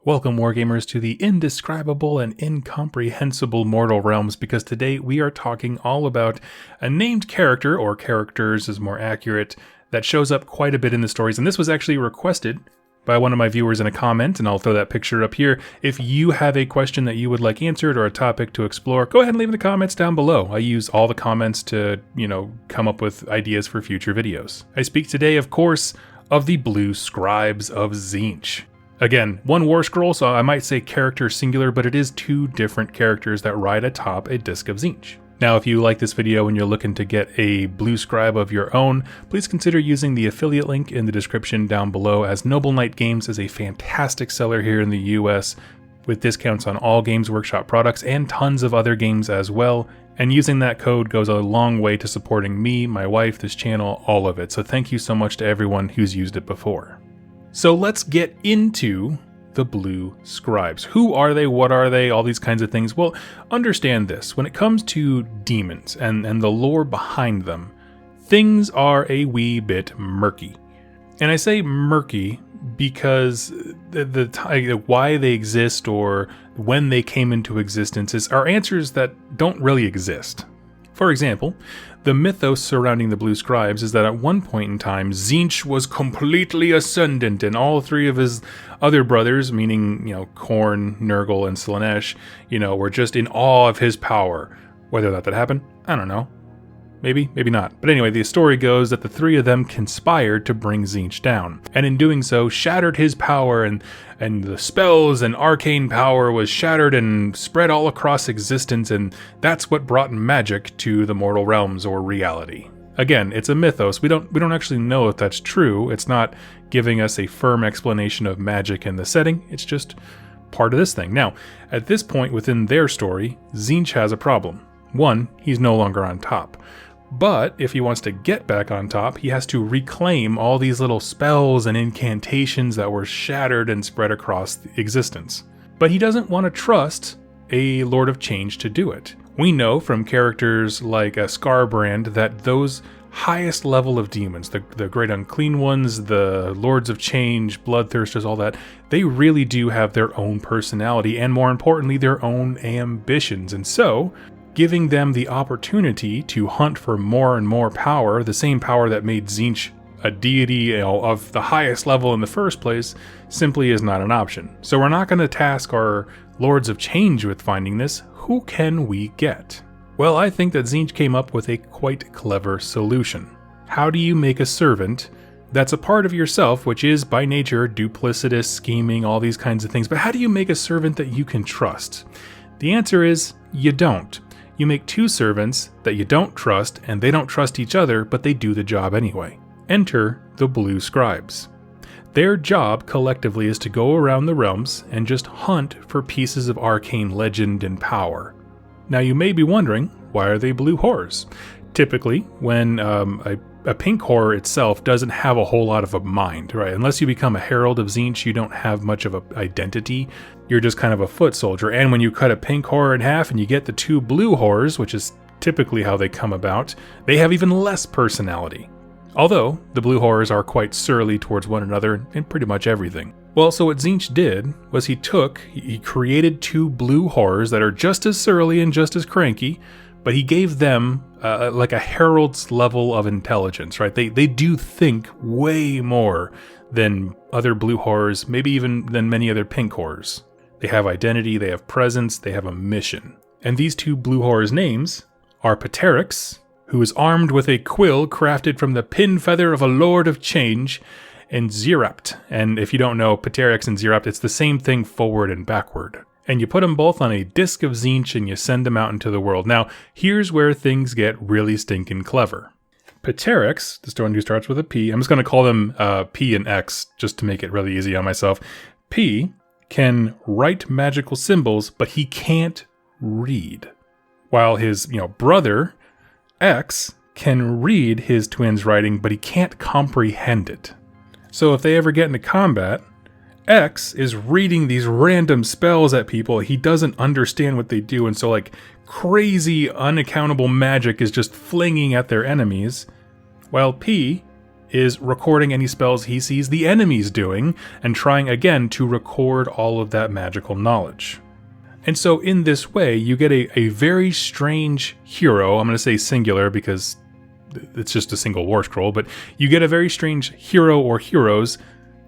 Welcome, Wargamers, to the indescribable and incomprehensible mortal realms, because today we are talking all about a named character, or characters is more accurate, that shows up quite a bit in the stories. And this was actually requested by one of my viewers in a comment, and I'll throw that picture up here. If you have a question that you would like answered or a topic to explore, go ahead and leave in the comments down below. I use all the comments to, come up with ideas for future videos. I speak today, of course, of the Blue Scribes of Tzeentch. Again, one war scroll, so I might say character singular, but it is two different characters that ride atop a Disc of Tzeentch. Now, if you like this video and you're looking to get a Blue Scribe of your own, please consider using the affiliate link in the description down below, as Noble Knight Games is a fantastic seller here in the US, with discounts on all Games Workshop products and tons of other games as well. And using that code goes a long way to supporting me, my wife, this channel, all of it. So thank you so much to everyone who's used it before. So let's get into the Blue Scribes. Who are they? What are they? All these kinds of things. Well, understand this. When it comes to demons and the lore behind them, things are a wee bit murky. And I say murky because why they exist or when they came into existence are answers that don't really exist. For example, the mythos surrounding the Blue Scribes is that at one point in time, Tzeentch was completely ascendant, and all three of his other brothers, meaning, Khorne, Nurgle, and Slaanesh, were just in awe of his power. Whether that happened, I don't know. Maybe, maybe not. But anyway, the story goes that the three of them conspired to bring Tzeentch down, and in doing so, shattered his power, and the spells and arcane power was shattered and spread all across existence, and that's what brought magic to the mortal realms, or reality. Again, it's a mythos. We don't actually know if that's true. It's not giving us a firm explanation of magic in the setting. It's just part of this thing. Now, at this point within their story, Tzeentch has a problem. One, he's no longer on top. But if he wants to get back on top, he has to reclaim all these little spells and incantations that were shattered and spread across existence. But he doesn't want to trust a Lord of Change to do it. We know from characters like Skarbrand that those highest level of demons, the great unclean ones, the Lords of Change, bloodthirsters, all that, they really do have their own personality and, more importantly, their own ambitions. And so, giving them the opportunity to hunt for more and more power, the same power that made Tzeentch a deity of the highest level in the first place, simply is not an option. So we're not going to task our Lords of Change with finding this. Who can we get? Well, I think that Tzeentch came up with a quite clever solution. How do you make a servant that's a part of yourself, which is by nature duplicitous, scheming, all these kinds of things, but how do you make a servant that you can trust? The answer is you don't. You make two servants that you don't trust, and they don't trust each other, but they do the job anyway. Enter the Blue Scribes. Their job collectively is to go around the realms and just hunt for pieces of arcane legend and power. Now you may be wondering, why are they blue horrors? Typically, when a pink horror itself doesn't have a whole lot of a mind, right? Unless you become a herald of Tzeentch, you don't have much of an identity. You're just kind of a foot soldier. And when you cut a pink horror in half and you get the two blue horrors, which is typically how they come about, they have even less personality. Although, the blue horrors are quite surly towards one another in pretty much everything. Well, so what Tzeentch did was he created two blue horrors that are just as surly and just as cranky, but he gave them like a herald's level of intelligence, right? They do think way more than other blue horrors, maybe even than many other pink horrors. They have identity, they have presence, they have a mission. And these two blue horrors' names are Paradoxical, who is armed with a quill crafted from the pin feather of a Lord of Change, and Tzeentch. And if you don't know, Paradoxical and Tzeentch, it's the same thing forward and backward. And you put them both on a Disc of Tzeentch and you send them out into the world. Now, here's where things get really stinking clever. Paradoxical, the one who starts with a P, I'm just going to call them P and X just to make it really easy on myself. P can write magical symbols, but he can't read. While his brother, X, can read his twin's writing, but he can't comprehend it. So if they ever get into combat, X is reading these random spells at people. He doesn't understand what they do, and so crazy unaccountable magic is just flinging at their enemies, while P is recording any spells he sees the enemies doing and trying again to record all of that magical knowledge. And so in this way, you get a very strange hero. I'm going to say singular because it's just a single war scroll, but you get a very strange hero or heroes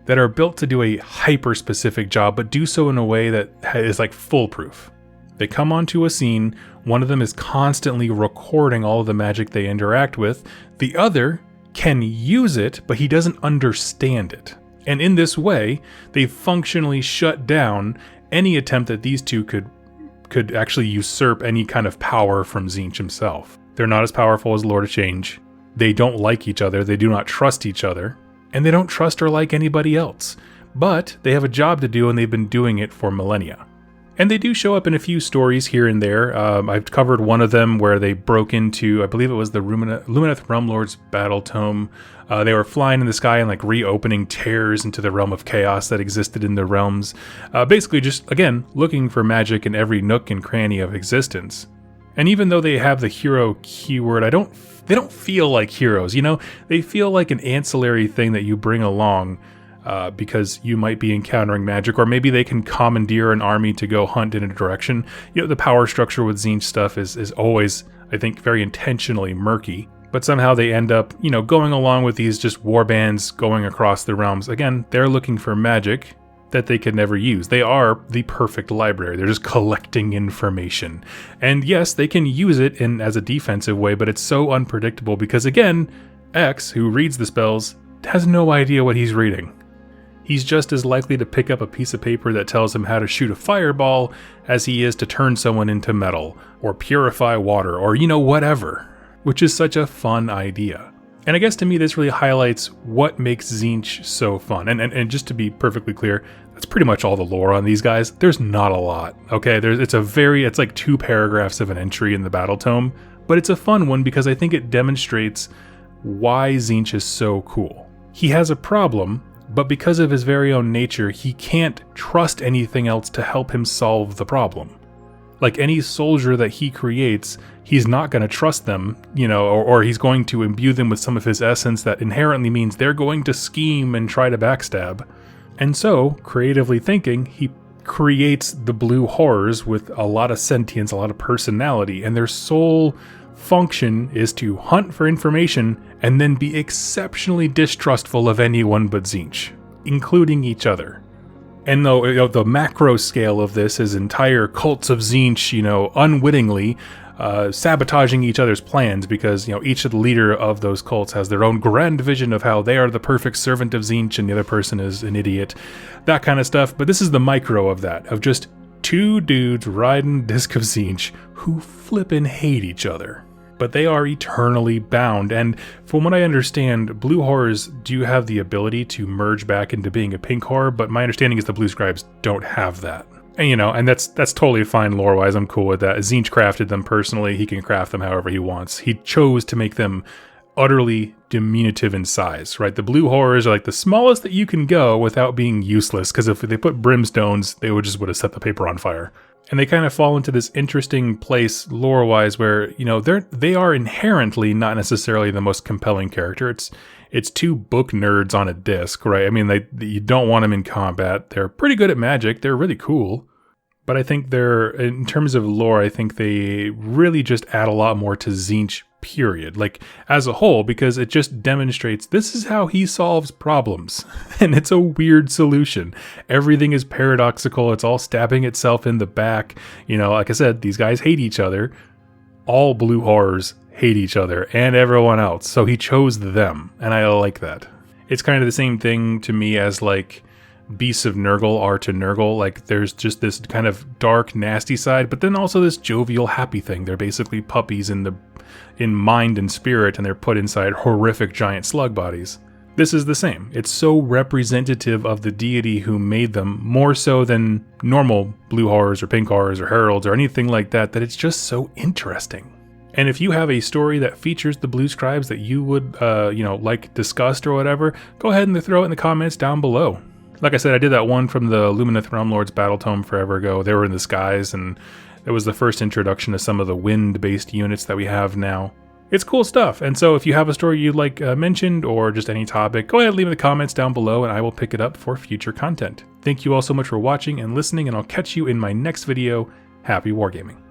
that are built to do a hyper-specific job, but do so in a way that is like foolproof. They come onto a scene, one of them is constantly recording all of the magic they interact with, the other can use it, but he doesn't understand it. And in this way, they functionally shut down any attempt that these two could actually usurp any kind of power from Tzeentch himself. They're not as powerful as Lord of Change. They don't like each other, they do not trust each other, and they don't trust or like anybody else. But they have a job to do, and they've been doing it for millennia. And they do show up in a few stories here and there. I've covered one of them where they broke into, I believe it was the Lumineth Realm Lord's battletome. They were flying in the sky and like reopening tears into the realm of chaos that existed in the realms. Basically just, again, looking for magic in every nook and cranny of existence. And even though they have the hero keyword, they don't feel like heroes, you know? They feel like an ancillary thing that you bring along because you might be encountering magic, or maybe they can commandeer an army to go hunt in a direction. You know, the power structure with Tzeentch stuff is always, I think, very intentionally murky. But somehow they end up, you know, going along with these just war bands going across the realms. Again, they're looking for magic that they could never use. They are the perfect library. They're just collecting information. And yes, they can use it as a defensive way, but it's so unpredictable because, again, X, who reads the spells, has no idea what he's reading. He's just as likely to pick up a piece of paper that tells him how to shoot a fireball as he is to turn someone into metal, or purify water, or, you know, whatever. Which is such a fun idea. And I guess to me this really highlights what makes Tzeentch so fun. And just to be perfectly clear, that's pretty much all the lore on these guys. There's not a lot, okay? It's like 2 paragraphs of an entry in the battletome, but it's a fun one because I think it demonstrates why Tzeentch is so cool. He has a problem, but because of his very own nature, he can't trust anything else to help him solve the problem. Like any soldier that he creates, he's not going to trust them, you know, or he's going to imbue them with some of his essence that inherently means they're going to scheme and try to backstab. And so, creatively thinking, he creates the blue horrors with a lot of sentience, a lot of personality, and their sole function is to hunt for information and then be exceptionally distrustful of anyone but Tzeentch, including each other. And though, you know, the macro scale of this is entire cults of Tzeentch, you know, unwittingly sabotaging each other's plans because, you know, each of the leader of those cults has their own grand vision of how they are the perfect servant of Tzeentch and the other person is an idiot, that kind of stuff. But this is the micro of that, of just 2 dudes riding Disc of Tzeentch who flippin' hate each other. But they are eternally bound, and from what I understand, blue horrors do have the ability to merge back into being a pink horror, but my understanding is the Blue Scribes don't have that. And, you know, and that's totally fine lore-wise, I'm cool with that. Tzeentch crafted them personally, he can craft them however he wants. He chose to make them utterly diminutive in size, right? The blue horrors are like the smallest that you can go without being useless, because if they put brimstones, they would have set the paper on fire. And they kind of fall into this interesting place lore-wise where, you know, they are inherently not necessarily the most compelling character. It's 2 book nerds on a disc, right? I mean, you don't want them in combat. They're pretty good at magic. They're really cool. But I think in terms of lore, I think they really just add a lot more to Tzeentch, period. Like, as a whole, because it just demonstrates this is how he solves problems. And it's a weird solution. Everything is paradoxical. It's all stabbing itself in the back. You know, like I said, these guys hate each other. All blue horrors hate each other and everyone else. So he chose them. And I like that. It's kind of the same thing to me as like Beasts of Nurgle are to Nurgle. Like, there's just this kind of dark, nasty side, but then also this jovial, happy thing. They're basically puppies in mind and spirit, and they're put inside horrific giant slug bodies. This is the same. It's so representative of the deity who made them, more so than normal blue horrors or pink horrors or heralds or anything like that, that it's just so interesting. And if you have a story that features the Blue Scribes that you would, like discussed or whatever, go ahead and throw it in the comments down below. Like I said, I did that one from the Lumineth Realm Lord's battletome forever ago. They were in the skies, and it was the first introduction to some of the wind-based units that we have now. It's cool stuff, and so if you have a story you'd like mentioned or just any topic, go ahead and leave in the comments down below and I will pick it up for future content. Thank you all so much for watching and listening, and I'll catch you in my next video. Happy wargaming.